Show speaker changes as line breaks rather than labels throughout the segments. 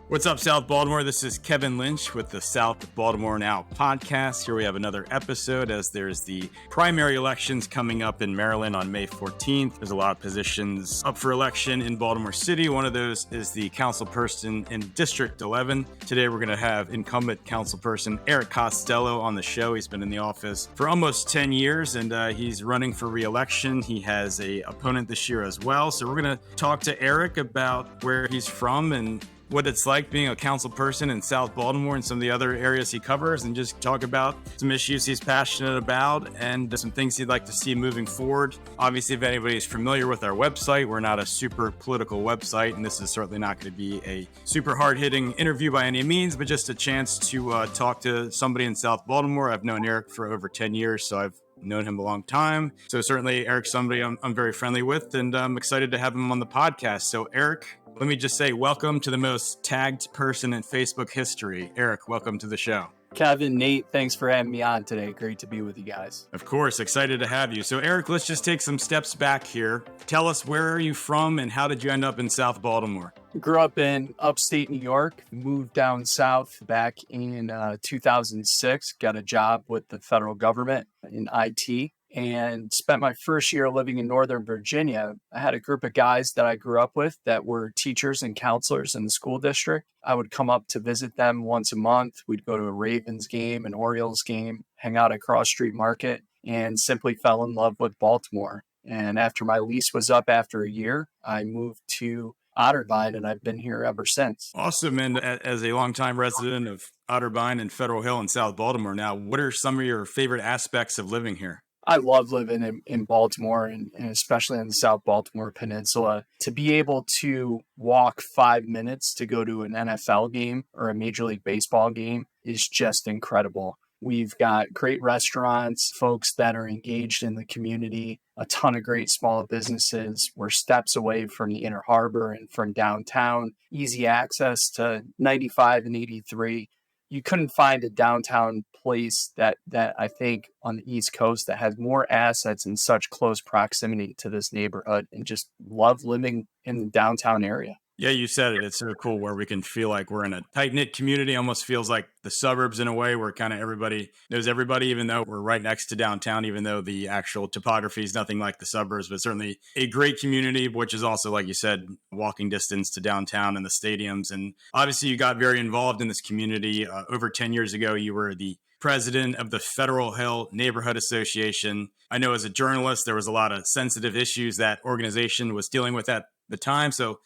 What's up, South Baltimore? This is Kevin Lynch with the South Baltimore Now podcast. Here we have another episode as there's the primary elections coming up in Maryland on May 14th. There's a lot of positions up for election in Baltimore City. One of those is the councilperson in District 11. Today, we're going to have incumbent councilperson Eric Costello on the show. He's been in the office for almost 10 years and he's running for re-election. He has an opponent this year as well. So we're going to talk to Eric about where he's from and what it's like being a council person in South Baltimore and some of the other areas he covers, and just talk about some issues he's passionate about and some things he'd like to see moving forward. Obviously, if anybody's familiar with our website, we're not a super political website, and this is certainly not going to be a super hard-hitting interview by any means, but just a chance to talk to somebody in South Baltimore. I've known Eric for over 10 years, so I've known him a long time. So certainly Eric's somebody I'm very friendly with, and I'm excited to have him on the podcast. So Eric, let me just say welcome to the most tagged person in Facebook history. Eric, welcome to the show.
Kevin, Nate, thanks for having me on today. Great to be with you guys.
Of course, excited to have you. So Eric, let's just take some steps back here. Tell us, where are you from and how did you end up in South Baltimore?
Grew up in upstate New York, moved down south back in 2006, got a job with the federal government in IT, and spent my first year living in Northern Virginia. I had a group of guys that I grew up with that were teachers and counselors in the school district. I would come up to visit them once a month. We'd go to a Ravens game, an Orioles game, hang out at Cross Street Market, and simply fell in love with Baltimore. And after my lease was up after a year, I moved to Otterbein, and I've been here ever since.
Awesome. And as a longtime resident of Otterbein and Federal Hill in South Baltimore now, what are some of your favorite aspects of living here?
I love living in Baltimore and especially on the South Baltimore Peninsula. To be able to walk 5 minutes to go to an NFL game or a Major League Baseball game is just incredible. We've got great restaurants, folks that are engaged in the community, a ton of great small businesses. We're steps away from the Inner Harbor and from downtown, easy access to 95 and 83. You couldn't find a downtown place that I think on the East Coast that has more assets in such close proximity to this neighborhood, and just love living in the downtown area.
Yeah, you said it. It's so cool where we can feel like we're in a tight-knit community. Almost feels like the suburbs in a way where kind of everybody knows everybody, even though we're right next to downtown, even though the actual topography is nothing like the suburbs, but certainly a great community, which is also, like you said, walking distance to downtown and the stadiums. And obviously you got very involved in this community. Over 10 years ago, you were the president of the Federal Hill Neighborhood Association. I know as a journalist, there was a lot of sensitive issues that organization was dealing with at the time. So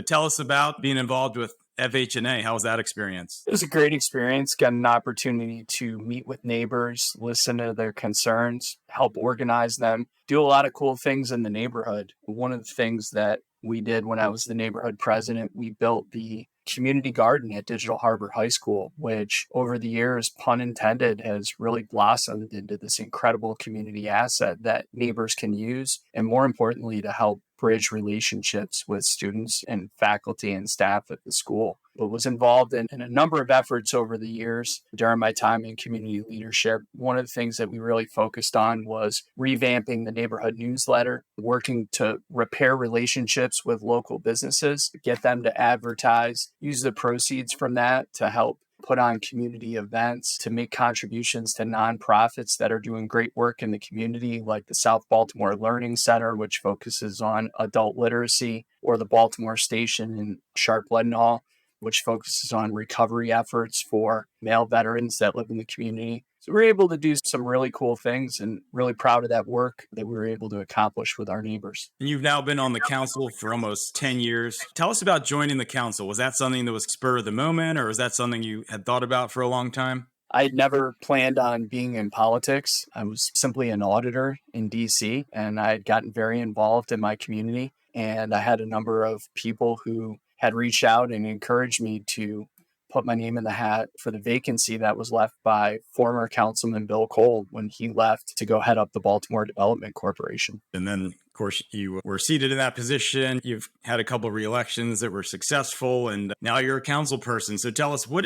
tell us about being involved with FHNA. How was that experience?
It was a great experience. Got an opportunity to meet with neighbors, listen to their concerns, help organize them, do a lot of cool things in the neighborhood. One of the things that we did when I was the neighborhood president, we built the community garden at Digital Harbor High School, which over the years, pun intended, has really blossomed into this incredible community asset that neighbors can use, and more importantly, to help bridge relationships with students and faculty and staff at the school. But was involved in a number of efforts over the years during my time in community leadership. One of the things that we really focused on was revamping the neighborhood newsletter, working to repair relationships with local businesses, get them to advertise, use the proceeds from that to help put on community events, to make contributions to nonprofits that are doing great work in the community, like the South Baltimore Learning Center, which focuses on adult literacy, or the Baltimore Station in Sharp-Leadenhall, which focuses on recovery efforts for male veterans that live in the community. So we're able to do some really cool things, and really proud of that work that we were able to accomplish with our neighbors.
And you've now been on the council for almost 10 years. Tell us about joining the council. Was that something that was spur of the moment, or was that something you had thought about for a long time?
I had never planned on being in politics. I was simply an auditor in DC, and I had gotten very involved in my community. And I had a number of people who had reached out and encouraged me to put my name in the hat for the vacancy that was left by former Councilman Bill Cole when he left to go head up the Baltimore Development Corporation.
And then, of course, you were seated in that position. You've had a couple of re-elections that were successful, and now you're a council person. So tell us, what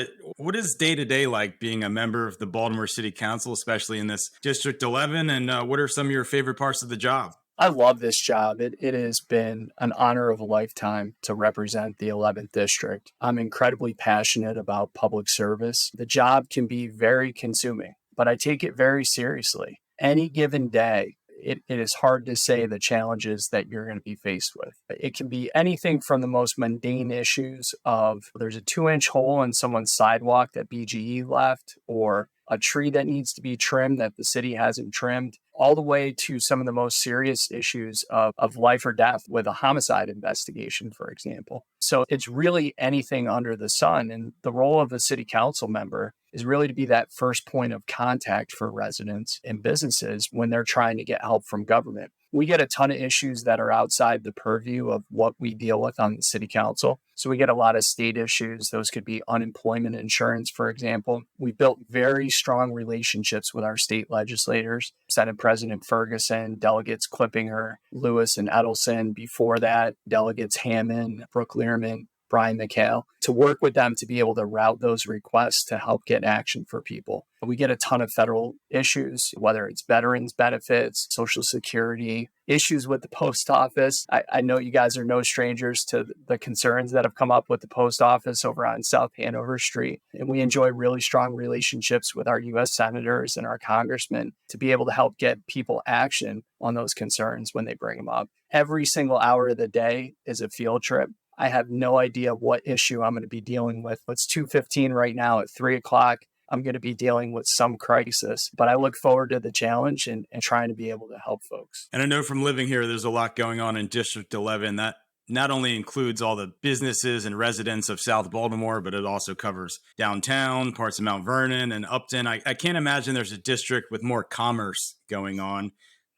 is day-to-day like being a member of the Baltimore City Council, especially in this District 11, and what are some of your favorite parts of the job?
I love this job. It has been an honor of a lifetime to represent the 11th district. I'm incredibly passionate about public service. The job can be very consuming, but I take it very seriously. Any given day, it is hard to say the challenges that you're going to be faced with. It can be anything from the most mundane issues of there's a 2-inch hole in someone's sidewalk that BGE left, or a tree that needs to be trimmed that the city hasn't trimmed, all the way to some of the most serious issues of life or death with a homicide investigation, for example. So it's really anything under the sun. And the role of the city council member is really to be that first point of contact for residents and businesses when they're trying to get help from government. We get a ton of issues that are outside the purview of what we deal with on the city council. So we get a lot of state issues. Those could be unemployment insurance, for example. We built very strong relationships with our state legislators, Senate President Ferguson, delegates Clippinger, Lewis, and Edelson. Before that, delegates Hammond, Brooke Learman, Brian McHale, to work with them to be able to route those requests to help get action for people. We get a ton of federal issues, whether it's veterans benefits, Social Security, issues with the post office. I know you guys are no strangers to the concerns that have come up with the post office over on South Hanover Street. And we enjoy really strong relationships with our U.S. senators and our congressmen to be able to help get people action on those concerns when they bring them up. Every single hour of the day is a field trip. I have no idea what issue I'm going to be dealing with. It's 2:15 right now. At 3 o'clock, I'm going to be dealing with some crisis, but I look forward to the challenge and trying to be able to help folks.
And I know from living here, there's a lot going on in District 11 that not only includes all the businesses and residents of South Baltimore, but it also covers downtown, parts of Mount Vernon and Upton. I can't imagine there's a district with more commerce going on.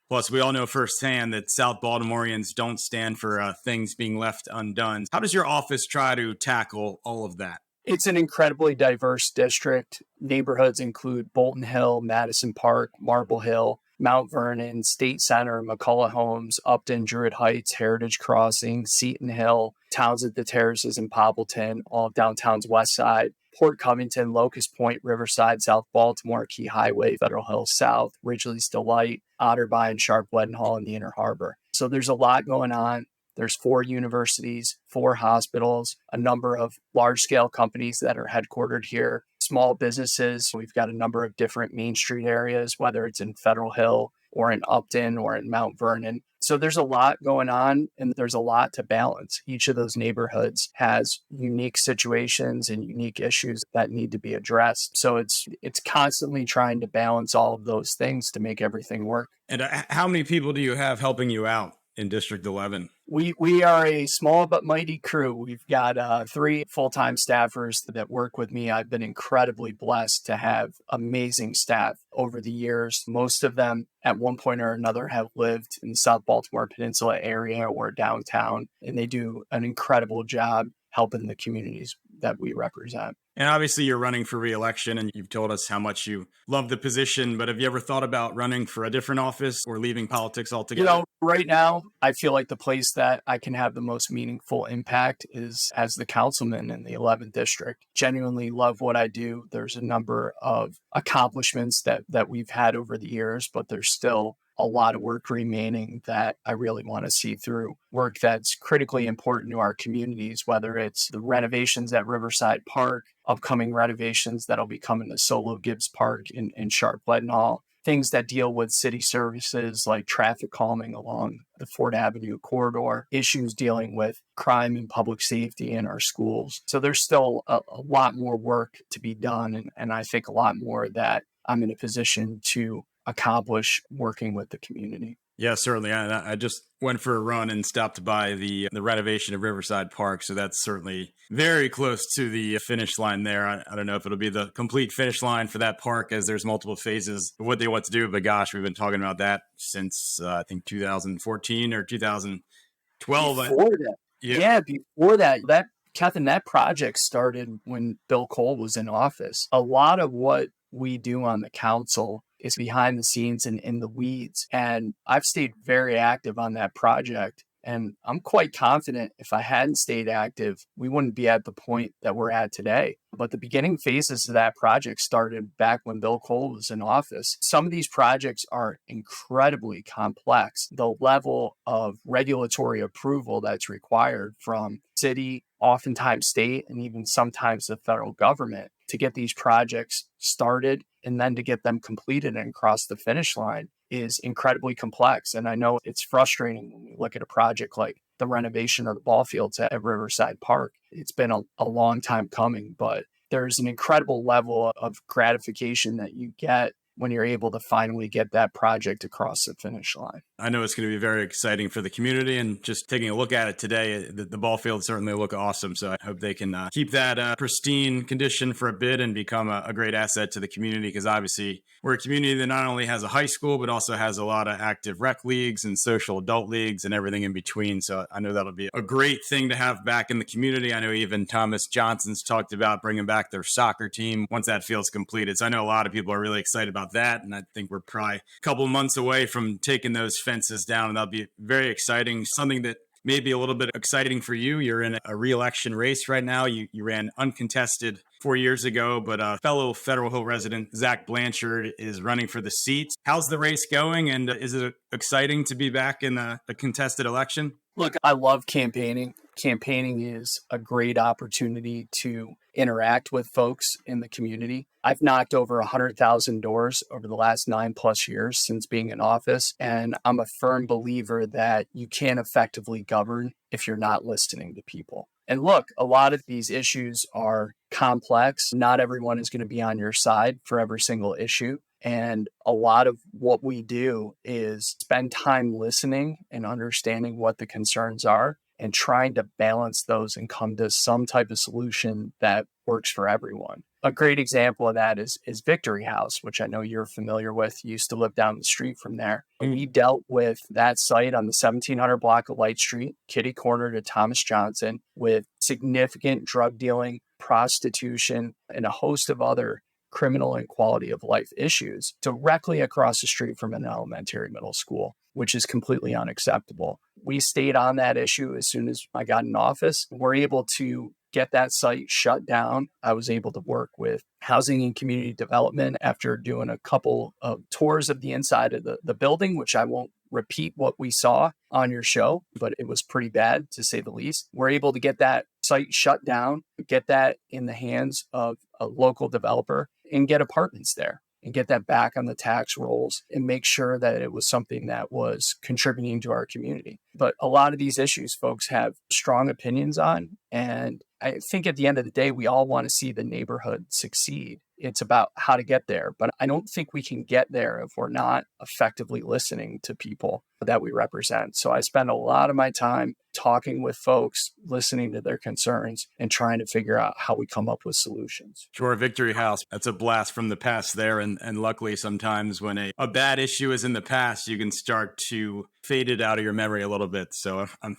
Plus, we all know firsthand that South Baltimoreans don't stand for things being left undone. How does your office try to tackle all of that?
It's an incredibly diverse district. Neighborhoods include Bolton Hill, Madison Park, Marble Hill, Mount Vernon, State Center, McCullough Homes, Upton, Druid Heights, Heritage Crossing, Seton Hill, Townsend, the Terraces, and Poppleton, all of downtown's west side. Port Covington, Locust Point, Riverside, South Baltimore, Key Highway, Federal Hill South, Ridgely's Delight, Otterbein, Sharp Leadenhall, and the Inner Harbor. So there's a lot going on. There's 4 universities, 4 hospitals, a number of large-scale companies that are headquartered here, small businesses. We've got a number of different Main Street areas, whether it's in Federal Hill or in Upton or in Mount Vernon. So there's a lot going on and there's a lot to balance. Each of those neighborhoods has unique situations and unique issues that need to be addressed. So it's constantly trying to balance all of those things to make everything work.
And how many people do you have helping you out in District 11?
We are a small but mighty crew. We've got 3 full-time staffers that work with me. I've been incredibly blessed to have amazing staff over the years. Most of them at one point or another have lived in the South Baltimore Peninsula area or downtown, and they do an incredible job helping the communities that we represent.
And obviously you're running for reelection and you've told us how much you love the position, but have you ever thought about running for a different office or leaving politics altogether?
Right now, I feel like the place that I can have the most meaningful impact is as the councilman in the 11th district. Genuinely love what I do. There's a number of accomplishments that we've had over the years, but there's still a lot of work remaining that I really want to see through. Work that's critically important to our communities, whether it's the renovations at Riverside Park, upcoming renovations that'll be coming to Solo Gibbs Park in Sharp Leadenhall, things that deal with city services like traffic calming along the Ford Avenue corridor, issues dealing with crime and public safety in our schools. So there's still a lot more work to be done, and I think a lot more that I'm in a position to accomplish working with the community.
Yeah, certainly. I just went for a run and stopped by the renovation of Riverside Park. So that's certainly very close to the finish line there. I don't know if it'll be the complete finish line for that park as there's multiple phases of what they want to do. But gosh, we've been talking about that since I think 2014 or 2012.
Before that, Catherine, that project started when Bill Cole was in office. A lot of what we do on the council is behind the scenes and in the weeds. And I've stayed very active on that project And I'm quite confident if I hadn't stayed active, we wouldn't be at the point that we're at today. But the beginning phases of that project started back when Bill Cole was in office. Some of these projects are incredibly complex. The level of regulatory approval that's required from city, oftentimes state, and even sometimes the federal government to get these projects started and then to get them completed and across the finish line is incredibly complex. And I know it's frustrating when we look at a project like the renovation of the ball fields at Riverside Park. It's been a long time coming, but there's an incredible level of gratification that you get when you're able to finally get that project across the finish line.
I know it's going to be very exciting for the community, and just taking a look at it today, the ball fields certainly look awesome. So I hope they can keep that pristine condition for a bit and become a great asset to the community, because obviously we're a community that not only has a high school, but also has a lot of active rec leagues and social adult leagues and everything in between. So I know that'll be a great thing to have back in the community. I know even Thomas Johnson's talked about bringing back their soccer team once that field's completed. So I know a lot of people are really excited about that. And I think we're probably a couple months away from taking those fences down, and that'll be very exciting. Something that may be a little bit exciting for you. You're in a reelection race right now. You ran uncontested 4 years ago, but fellow Federal Hill resident Zach Blanchard is running for the seat. How's the race going, and is it exciting to be back in a contested election?
Look, I love campaigning. Campaigning is a great opportunity to interact with folks in the community. I've knocked over 100,000 doors over the last 9+ years since being in office, and I'm a firm believer that you can't effectively govern if you're not listening to people. And look, a lot of these issues are complex. Not everyone is going to be on your side for every single issue. And a lot of what we do is spend time listening and understanding what the concerns are and trying to balance those and come to some type of solution that works for everyone. A great example of that is Victory House, which I know you're familiar with. You used to live down the street from there. We dealt with that site on the 1700 block of Light Street, kitty corner to Thomas Johnson, with significant drug dealing, prostitution, and a host of other criminal and quality of life issues directly across the street from an elementary middle school, which is completely unacceptable. We stayed on that issue as soon as I got in office. We're able to get that site shut down. I was able to work with housing and community development after doing a couple of tours of the inside of the building, which I won't repeat what we saw on your show, but it was pretty bad to say the least. We're able to get that site shut down, get that in the hands of a local developer and get apartments there and get that back on the tax rolls and make sure that it was something that was contributing to our community. But a lot of these issues folks have strong opinions on. And I think at the end of the day, we all want to see the neighborhood succeed. It's about how to get there. But I don't think we can get there if we're not effectively listening to people that we represent. So I spend a lot of my time talking with folks, listening to their concerns, and trying to figure out how we come up with solutions.
Sure, Victory House, that's a blast from the past there. And luckily, sometimes when a bad issue is in the past, you can start to fade it out of your memory a little bit. So I'm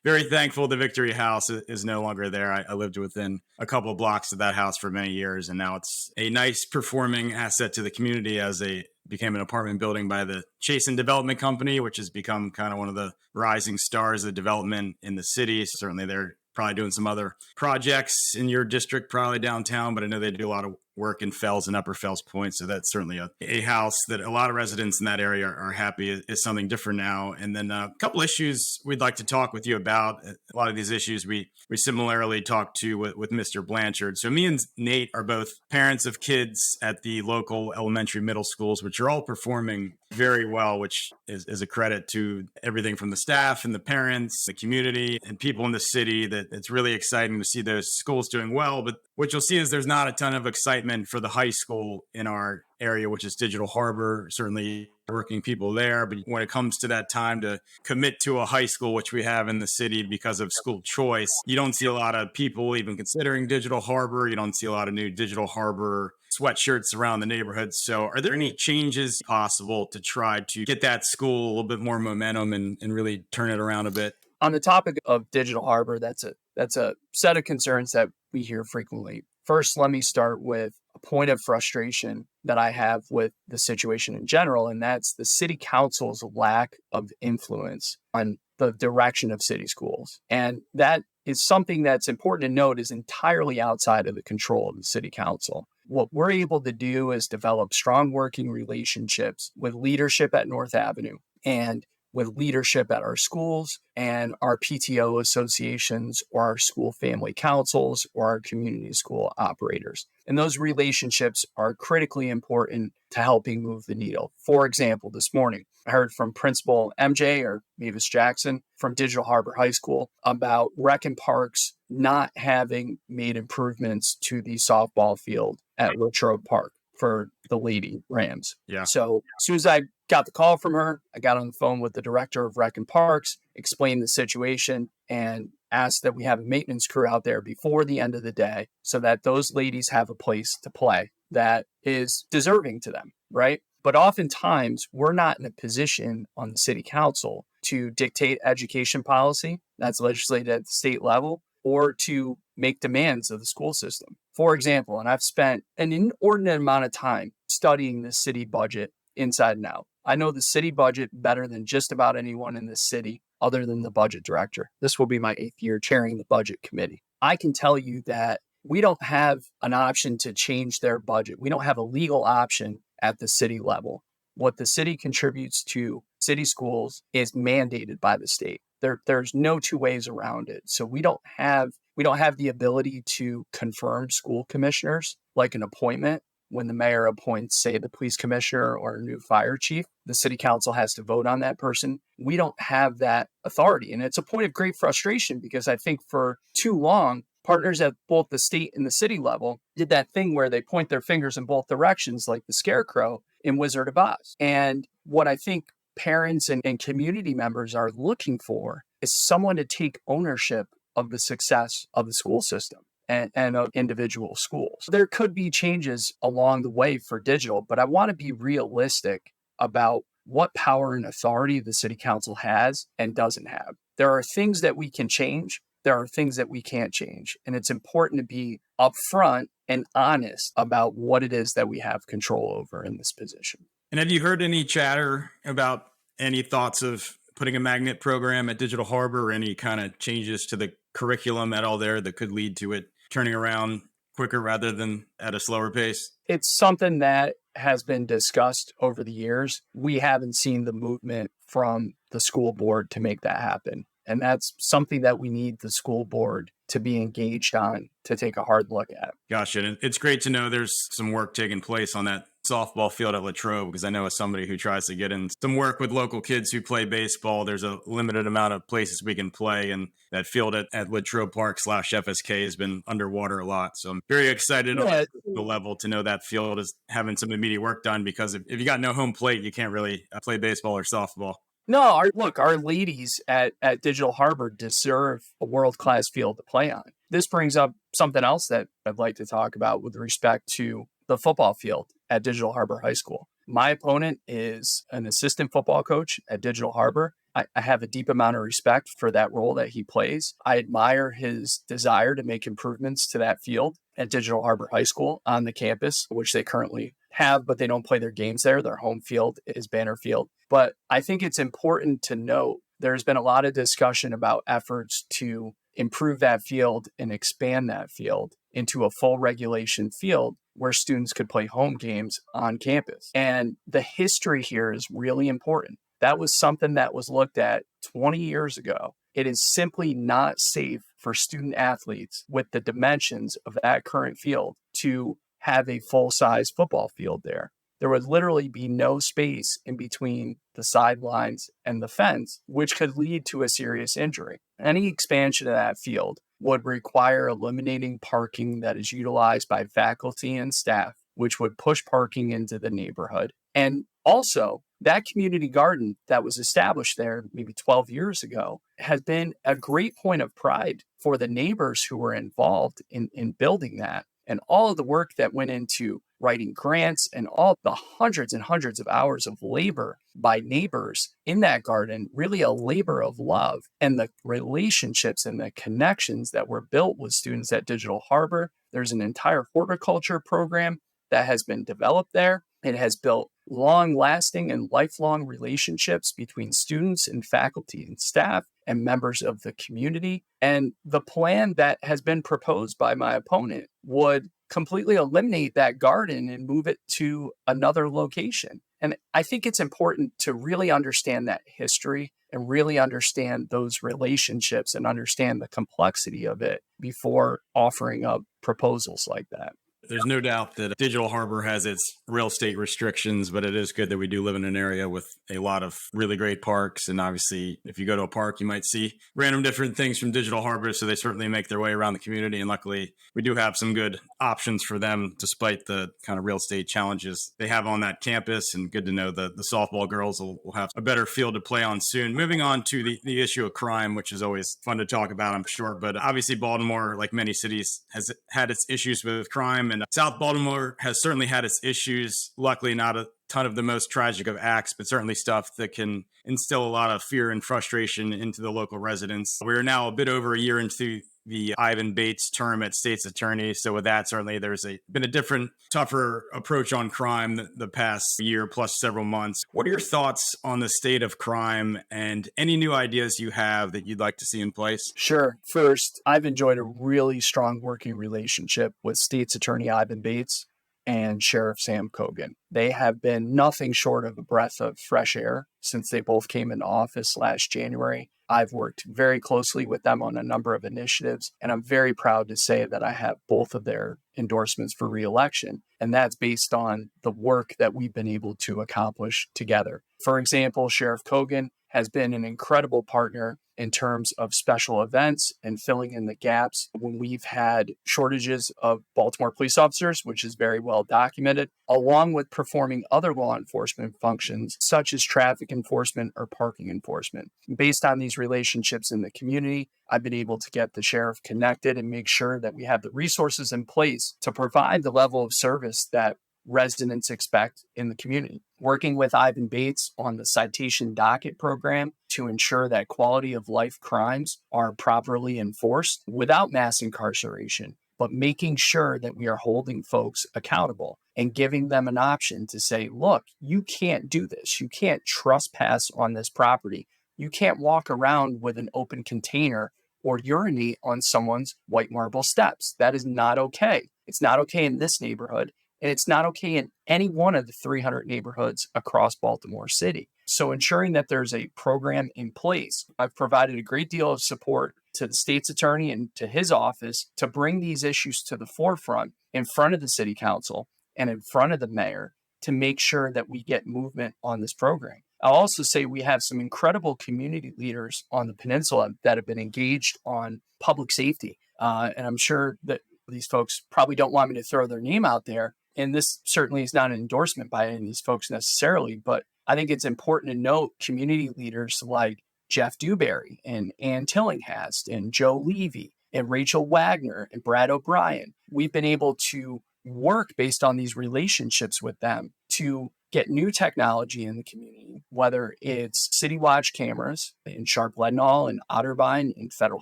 very thankful the Victory House is no longer there. I lived within a couple of blocks of that house for many years, and now it's a nice performing asset to the community as became an apartment building by the Chasen Development Company, which has become kind of one of the rising stars of development in the city. Certainly they're probably doing some other projects in your district, probably downtown, but I know they do a lot of work in Fells and Upper Fells Point. So that's certainly a house that a lot of residents in that area are happy is something different now. And then a couple issues we'd like to talk with you about. A lot of these issues we similarly talked to with Mr. Blanchard. So me and Nate are both parents of kids at the local elementary middle schools, which are all performing very well, which is a credit to everything from the staff and the parents, the community, and people in the city. That it's really exciting to see those schools doing well. But what you'll see is there's not a ton of excitement for the high school in our area, which is Digital Harbor. Certainly working people there. But when it comes to that time to commit to a high school, which we have in the city because of school choice, you don't see a lot of people even considering Digital Harbor. You don't see a lot of new Digital Harbor sweatshirts around the neighborhood. So are there any changes possible to try to get that school a little bit more momentum and really turn it around a bit?
On the topic of Digital Harbor, that's a set of concerns that we hear frequently. First, let me start with a point of frustration that I have with the situation in general, and that's the city council's lack of influence on the direction of city schools. And that is something that's important to note is entirely outside of the control of the city council. What we're able to do is develop strong working relationships with leadership at North Avenue and with leadership at our schools and our PTO associations or our school family councils or our community school operators. And those relationships are critically important to helping move the needle. For example, this morning, I heard from Principal MJ or Mavis Jackson from Digital Harbor High School about Rec and Parks not having made improvements to the softball field at Latrobe Park for the Lady Rams.
Yeah.
So as soon as I got the call from her, I got on the phone with the director of Rec and Parks, explained the situation, and asked that we have a maintenance crew out there before the end of the day so that those ladies have a place to play that is deserving to them, right? But oftentimes, we're not in a position on the city council to dictate education policy that's legislated at the state level or to make demands of the school system. For example, and I've spent an inordinate amount of time studying the city budget inside and out. I know the city budget better than just about anyone in this city other than the budget director. This will be my 8th year chairing the budget committee. I can tell you that we don't have an option to change their budget. We don't have a legal option at the city level. What the city contributes to city schools is mandated by the state. There's no two ways around it. So we don't have the ability to confirm school commissioners like an appointment. When the mayor appoints, say, the police commissioner or a new fire chief, the city council has to vote on that person. We don't have that authority. And it's a point of great frustration because I think for too long, partners at both the state and the city level did that thing where they point their fingers in both directions like the scarecrow in Wizard of Oz. And what I think parents and community members are looking for is someone to take ownership of the success of the school system and of individual schools. There could be changes along the way for digital, but I want to be realistic about what power and authority the city council has and doesn't have. There are things that we can change. There are things that we can't change. And it's important to be upfront and honest about what it is that we have control over in this position.
And have you heard any chatter about any thoughts of putting a magnet program at Digital Harbor or any kind of changes to the curriculum at all there that could lead to it turning around quicker rather than at a slower pace?
It's something that has been discussed over the years. We haven't seen the movement from the school board to make that happen. And that's something that we need the school board to be engaged on, to take a hard look at.
Gotcha. And it's great to know there's some work taking place on that softball field at Latrobe, because I know as somebody who tries to get in some work with local kids who play baseball, there's a limited amount of places we can play. And that field at Latrobe Park / FSK has been underwater a lot. So I'm very excited on the level to know that field is having some immediate work done, because if you got no home plate, you can't really play baseball or softball.
No, our ladies at Digital Harbor deserve a world-class field to play on. This brings up something else that I'd like to talk about with respect to the football field at Digital Harbor High School. My opponent is an assistant football coach at Digital Harbor. I have a deep amount of respect for that role that he plays. I admire his desire to make improvements to that field at Digital Harbor High School on the campus, which they currently have, but they don't play their games there. Their home field is Banner Field. But I think it's important to note there's been a lot of discussion about efforts to improve that field and expand that field into a full regulation field where students could play home games on campus. And the history here is really important. That was something that was looked at 20 years ago. It is simply not safe for student athletes with the dimensions of that current field to have a full-size football field there. There would literally be no space in between the sidelines and the fence, which could lead to a serious injury. Any expansion of that field would require eliminating parking that is utilized by faculty and staff, which would push parking into the neighborhood. And also, that community garden that was established there maybe 12 years ago has been a great point of pride for the neighbors who were involved in building that. And all of the work that went into writing grants and all the hundreds and hundreds of hours of labor by neighbors in that garden, really a labor of love, and the relationships and the connections that were built with students at Digital Harbor. There's an entire horticulture program that has been developed there. It has built long-lasting and lifelong relationships between students and faculty and staff and members of the community. And the plan that has been proposed by my opponent would completely eliminate that garden and move it to another location. And I think it's important to really understand that history and really understand those relationships and understand the complexity of it before offering up proposals like that.
There's no doubt that Digital Harbor has its real estate restrictions, but it is good that we do live in an area with a lot of really great parks. And obviously, if you go to a park, you might see random different things from Digital Harbor. So they certainly make their way around the community. And luckily, we do have some good options for them, despite the kind of real estate challenges they have on that campus. And good to know that the softball girls will have a better field to play on soon. Moving on to the issue of crime, which is always fun to talk about, I'm sure. But obviously, Baltimore, like many cities, has had its issues with crime. And South Baltimore has certainly had its issues. Luckily, not a ton of the most tragic of acts, but certainly stuff that can instill a lot of fear and frustration into the local residents. We're now a bit over a year into the Ivan Bates term at state's attorney. So with that, certainly there's been a different, tougher approach on crime the past year plus several months. What are your thoughts on the state of crime and any new ideas you have that you'd like to see in place?
Sure. First, I've enjoyed a really strong working relationship with state's attorney Ivan Bates and Sheriff Sam Cogan. They have been nothing short of a breath of fresh air since they both came into office last January. I've worked very closely with them on a number of initiatives, and I'm very proud to say that I have both of their endorsements for reelection, and that's based on the work that we've been able to accomplish together. For example, Sheriff Cogan has been an incredible partner in terms of special events and filling in the gaps when we've had shortages of Baltimore police officers, which is very well documented, along with performing other law enforcement functions such as traffic enforcement or parking enforcement. Based on these relationships in the community, I've been able to get the sheriff connected and make sure that we have the resources in place to provide the level of service that residents expect in the community. Working with Ivan Bates on the citation docket program to ensure that quality of life crimes are properly enforced without mass incarceration, but making sure that we are holding folks accountable and giving them an option to say, look, you can't do this. You can't trespass on this property. You can't walk around with an open container or urinate on someone's white marble steps. That is not okay. It's not okay in this neighborhood. And it's not okay in any one of the 300 neighborhoods across Baltimore City. So ensuring that there's a program in place, I've provided a great deal of support to the state's attorney and to his office to bring these issues to the forefront in front of the city council and in front of the mayor to make sure that we get movement on this program. I'll also say we have some incredible community leaders on the peninsula that have been engaged on public safety. And I'm sure that these folks probably don't want me to throw their name out there. And this certainly is not an endorsement by any of these folks necessarily, but I think it's important to note community leaders like Jeff Dewberry and Ann Tillinghast and Joe Levy and Rachel Wagner and Brad O'Brien. We've been able to work based on these relationships with them to get new technology in the community, whether it's City Watch cameras in Sharp Leadenhall and Otterbein and Federal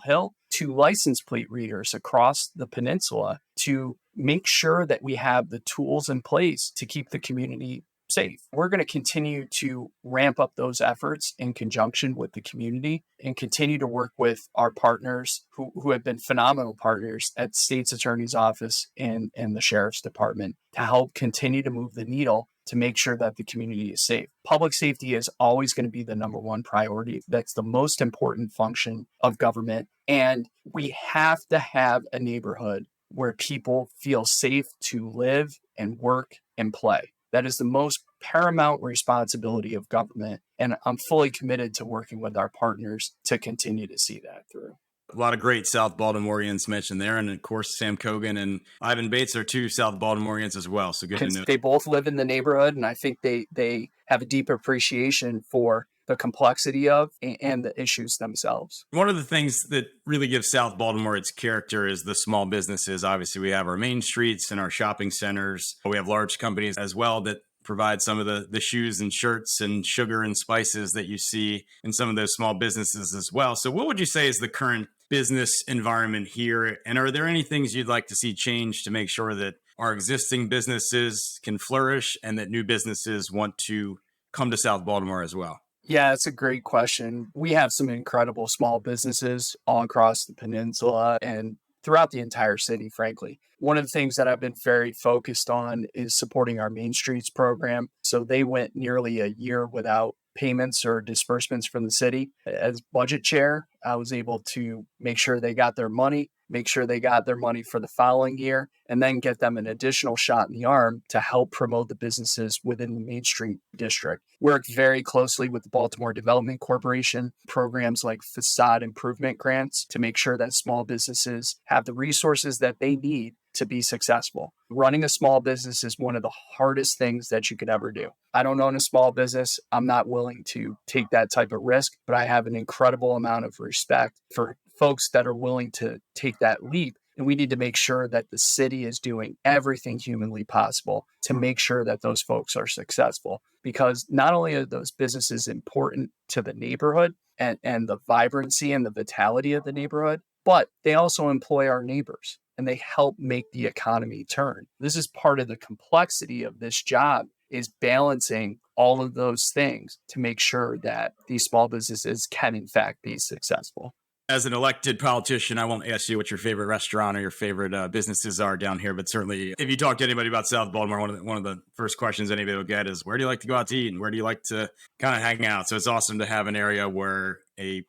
Hill, to license plate readers across the peninsula to make sure that we have the tools in place to keep the community safe. We're going to continue to ramp up those efforts in conjunction with the community and continue to work with our partners who have been phenomenal partners at State's Attorney's Office and the Sheriff's Department to help continue to move the needle to make sure that the community is safe. Public safety is always going to be the number one priority. That's the most important function of government. And we have to have a neighborhood where people feel safe to live and work and play. That is the most paramount responsibility of government. And I'm fully committed to working with our partners to continue to see that through.
A lot of great South Baltimoreans mentioned there. And of course, Sam Cogan and Ivan Bates are two South Baltimoreans as well. So good to know.
They both live in the neighborhood. And I think they have a deep appreciation for the complexity of and the issues themselves.
One of the things that really gives South Baltimore its character is the small businesses. Obviously, we have our main streets and our shopping centers. We have large companies as well that provide some of the shoes and shirts and sugar and spices that you see in some of those small businesses as well. So what would you say is the current business environment here? And are there any things you'd like to see change to make sure that our existing businesses can flourish and that new businesses want to come to South Baltimore as well?
Yeah, it's a great question. We have some incredible small businesses all across the peninsula and throughout the entire city, frankly. One of the things that I've been very focused on is supporting our Main Streets program. So they went nearly a year without payments or disbursements from the city. As budget chair, I was able to make sure they got their money, make sure they got their money for the following year, and then get them an additional shot in the arm to help promote the businesses within the Main Street district. Work very closely with the Baltimore Development Corporation, programs like facade improvement grants to make sure that small businesses have the resources that they need to be successful. Running a small business is one of the hardest things that you could ever do. I don't own a small business. I'm not willing to take that type of risk, but I have an incredible amount of respect for folks that are willing to take that leap. And we need to make sure that the city is doing everything humanly possible to make sure that those folks are successful. Because not only are those businesses important to the neighborhood and the vibrancy and the vitality of the neighborhood, but they also employ our neighbors and they help make the economy turn. This is part of the complexity of this job, is balancing all of those things to make sure that these small businesses can in fact be successful.
As an elected politician, I won't ask you what your favorite restaurant or your favorite businesses are down here, but certainly if you talk to anybody about South Baltimore, one of the first questions anybody will get is, where do you like to go out to eat and where do you like to kind of hang out? So it's awesome to have an area where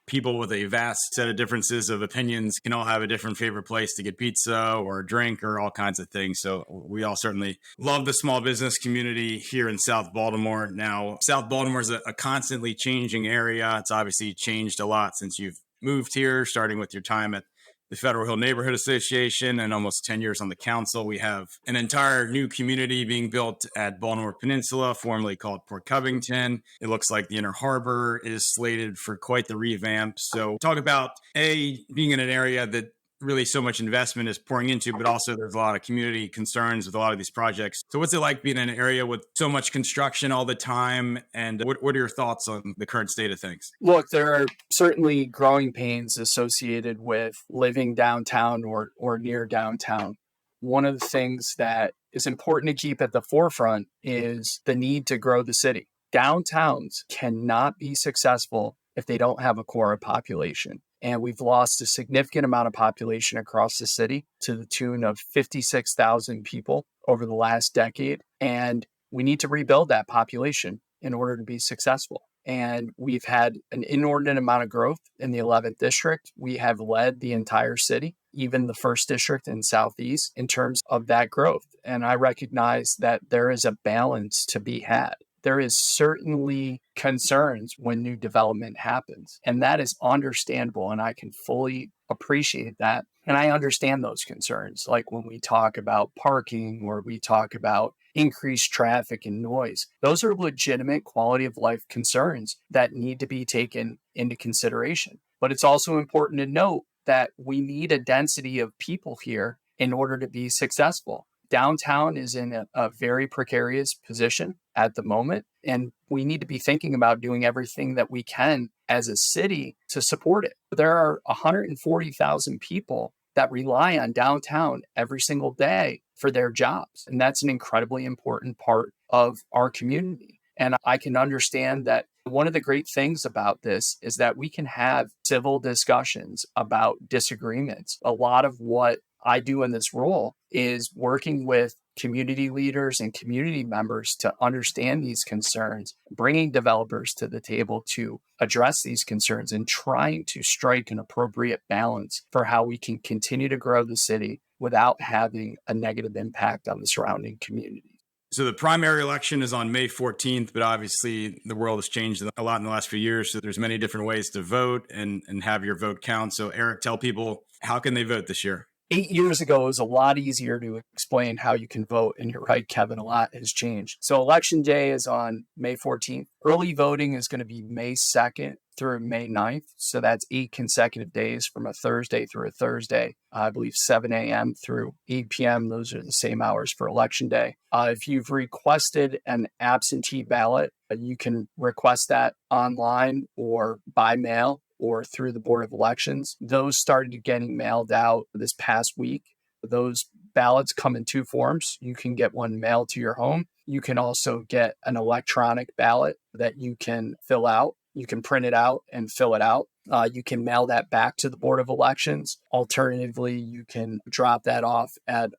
people with a vast set of differences of opinions can all have a different favorite place to get pizza or a drink or all kinds of things. So we all certainly love the small business community here in South Baltimore. Now, South Baltimore is a constantly changing area. It's obviously changed a lot since you've moved here, starting with your time at the Federal Hill Neighborhood Association and almost 10 years on the council. We have an entire new community being built at Baltimore Peninsula, formerly called Port Covington. It looks like the Inner Harbor is slated for quite the revamp. So talk about being in an area that really so much investment is pouring into, but also there's a lot of community concerns with a lot of these projects. So what's it like being in an area with so much construction all the time? And what are your thoughts on the current state of things?
Look, there are certainly growing pains associated with living downtown or near downtown. One of the things that is important to keep at the forefront is the need to grow the city. Downtowns cannot be successful if they don't have a core population. And we've lost a significant amount of population across the city to the tune of 56,000 people over the last decade. And we need to rebuild that population in order to be successful. And we've had an inordinate amount of growth in the 11th district. We have led the entire city, even the 1st district in Southeast, in terms of that growth. And I recognize that there is a balance to be had. There is certainly concerns when new development happens, and that is understandable, and I can fully appreciate that. And I understand those concerns, like when we talk about parking or we talk about increased traffic and noise. Those are legitimate quality of life concerns that need to be taken into consideration. But it's also important to note that we need a density of people here in order to be successful. Downtown is in a very precarious position at the moment, and we need to be thinking about doing everything that we can as a city to support it. There are 140,000 people that rely on downtown every single day for their jobs, and that's an incredibly important part of our community. And I can understand that one of the great things about this is that we can have civil discussions about disagreements. A lot of what I do in this role is working with community leaders and community members to understand these concerns, bringing developers to the table to address these concerns and trying to strike an appropriate balance for how we can continue to grow the city without having a negative impact on the surrounding community.
So the primary election is on May 14th, but obviously the world has changed a lot in the last few years. So there's many different ways to vote and have your vote count. So Eric, tell people, how can they vote this year?
8 years ago, it was a lot easier to explain how you can vote. And you're right, Kevin, a lot has changed. So Election Day is on May 14th. Early voting is going to be May 2nd through May 9th. So that's 8 consecutive days from a Thursday through a Thursday. I believe 7 a.m. through 8 p.m. Those are the same hours for Election Day. If you've requested an absentee ballot, you can request that online or by mail or through the Board of Elections. Those started getting mailed out this past week. Those ballots come in two forms. You can get one mailed to your home. You can also get an electronic ballot that you can fill out. You can print it out and fill it out. You can mail that back to the Board of Elections. Alternatively, you can drop that off at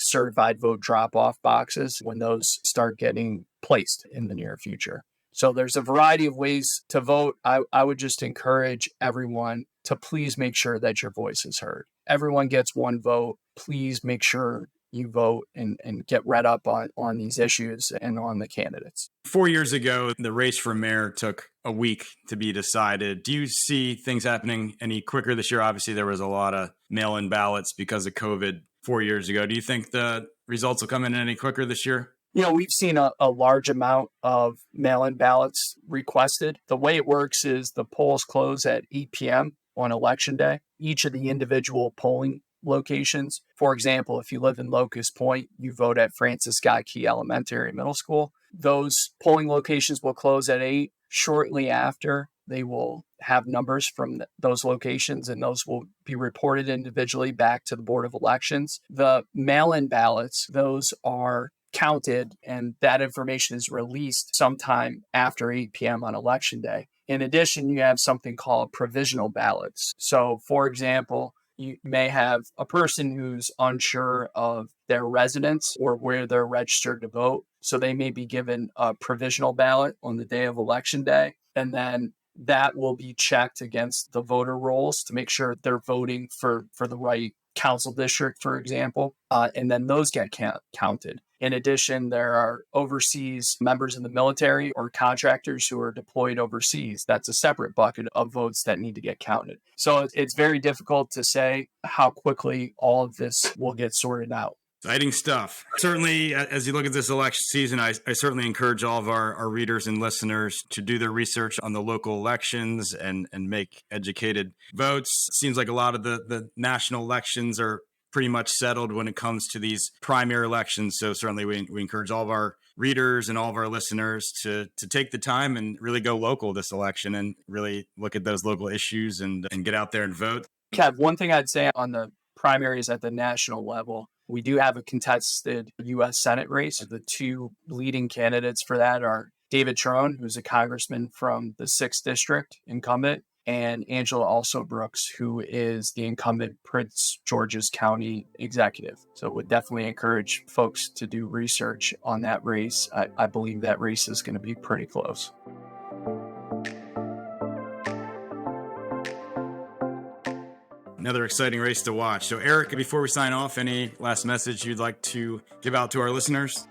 certified vote drop-off boxes when those start getting placed in the near future. So there's a variety of ways to vote. I would just encourage everyone to please make sure that your voice is heard. Everyone gets one vote. Please make sure you vote and get read up on these issues and on the candidates.
4 years ago, the race for mayor took a week to be decided. Do you see things happening any quicker this year? Obviously, there was a lot of mail-in ballots because of COVID 4 years ago. Do you think the results will come in any quicker this year?
We've seen a large amount of mail-in ballots requested. The way it works is the polls close at 8 p.m. on Election Day. Each of the individual polling locations, for example, if you live in Locust Point, you vote at Francis Scott Key Elementary and Middle School. Those polling locations will close at 8. Shortly after, they will have numbers from those locations, and those will be reported individually back to the Board of Elections. The mail-in ballots, those are counted, and that information is released sometime after 8 p.m. on Election Day. In addition, you have something called provisional ballots. So, for example, you may have a person who's unsure of their residence or where they're registered to vote. So they may be given a provisional ballot on the day of Election Day, and then that will be checked against the voter rolls to make sure they're voting for the right council district, for example, and then those get counted. In addition, there are overseas members in the military or contractors who are deployed overseas. That's a separate bucket of votes that need to get counted. So it's very difficult to say how quickly all of this will get sorted out.
Exciting stuff. Certainly, as you look at this election season, I certainly encourage all of our readers and listeners to do their research on the local elections and make educated votes. Seems like a lot of the national elections are pretty much settled when it comes to these primary elections. So certainly we encourage all of our readers and all of our listeners to take the time and really go local this election and really look at those local issues and get out there and vote.
Kev, one thing I'd say on the primaries at the national level, we do have a contested U.S. Senate race. The two leading candidates for that are David Trone, who's a congressman from the 6th District, incumbent, and Angela Brooks, who is the incumbent Prince George's County executive. So would definitely encourage folks to do research on that race. I believe that race is going to be pretty close.
Another exciting race to watch. So Eric, before we sign off, any last message you'd like to give out to our listeners?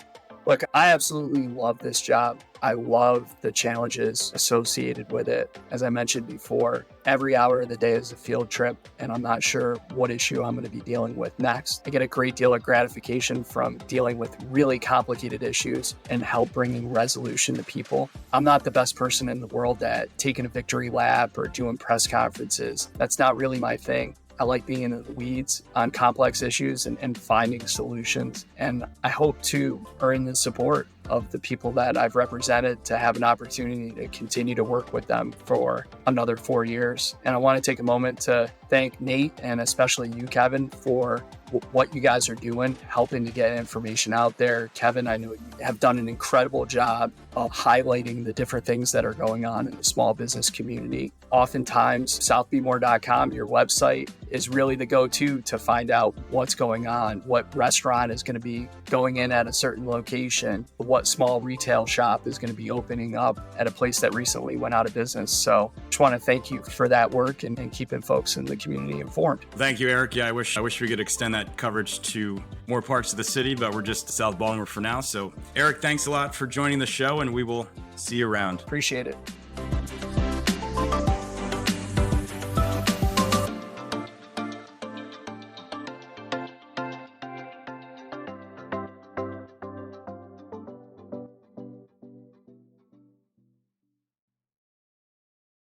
Look, I absolutely love this job. I love the challenges associated with it. As I mentioned before, every hour of the day is a field trip, and I'm not sure what issue I'm going to be dealing with next. I get a great deal of gratification from dealing with really complicated issues and help bringing resolution to people. I'm not the best person in the world at taking a victory lap or doing press conferences. That's not really my thing. I like being in the weeds on complex issues and finding solutions. And I hope to earn the support of the people that I've represented to have an opportunity to continue to work with them for another 4 years. And I want to take a moment to thank Nate and especially you, Kevin, for what you guys are doing, helping to get information out there. Kevin, I know you have done an incredible job of highlighting the different things that are going on in the small business community. Oftentimes, southbmore.com, your website, is really the go-to to find out what's going on, what restaurant is going to be going in at a certain location, what small retail shop is going to be opening up at a place that recently went out of business. So just want to thank you for that work and keeping folks in the community informed.
Thank you, Eric. Yeah, I wish we could extend that coverage to more parts of the city, but we're just South Baltimore for now. So Eric, thanks a lot for joining the show, and we will see you around.
Appreciate it.